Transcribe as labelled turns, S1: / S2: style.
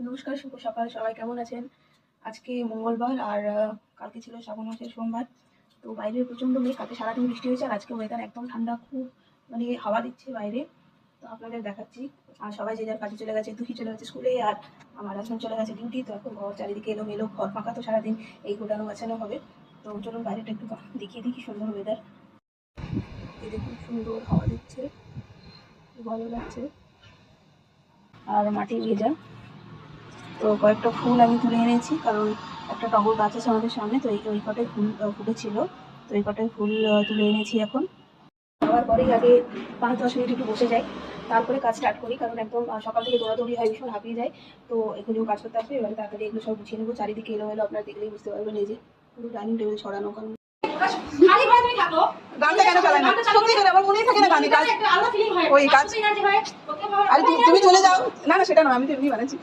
S1: নমস্কার, শুভ সকাল। সবাই কেমন আছেন? আজকে মঙ্গলবার আর কালকে ছিল শ্রাবণ মাসের সোমবার। তো বাইরে প্রচণ্ড মেঘ, কালকে সারাদিন বৃষ্টি হয়েছে আর আজকে ওয়েদার একদম ঠান্ডা, খুব মানে হাওয়া দিচ্ছে বাইরে। তো আপনাদের দেখাচ্ছি। আর সবাই যে যার কাজে চলে গেছে, দুঃখী চলে গেছে স্কুলে, আর আমার হাজবেন্ড চলে গেছে ডিউটি। তো এখন ঘর চারিদিকে এলোমেলো, ঘর ফাঁকা, তো সারাদিন এই গোটানো গাছানো হবে। তো চলুন বাইরেটা একটু দেখিয়ে দিই কি সুন্দর ওয়েদার। এই দেখুন, সুন্দর হাওয়া দিচ্ছে, ভালো লাগছে। আর মাটি ভেজা। তো কয়েকটা ফুল আমি তুলে এনেছি, কারণ একটা টগর গাছ আছে আমাদের সামনে, তো ওই কটাই ফুল ফুটেছিল। তো এই কটাই ফুল তুলে এনেছি এখন। খাওয়ার পরেই আগে 5-10 মিনিট একটু বসে যাই, তারপরে কাজ স্টার্ট করি, কারণ একদম সকাল থেকে দৌড়াদৌড়ি হয়, ভীষণ হাঁপিয়ে যায়। তো এগুলো কাজ করতে আসবে, এবারে তাড়াতাড়ি এগুলো সব গুছিয়ে নেবো। চারিদিকে এলোমেলো, আপনারা দেখলেই বুঝতে পারবেন। এই যে পুরো ডাইনিং টেবিল ছড়ানো, কারণ গানটা কেন চালায় না? সত্যি করে আমার মনেই থাকে না গানে কাজ, ওই কাজ। আরে তুমি চলে যাও। না না, সেটা নয়, আমি তো এমনি বানাচ্ছি।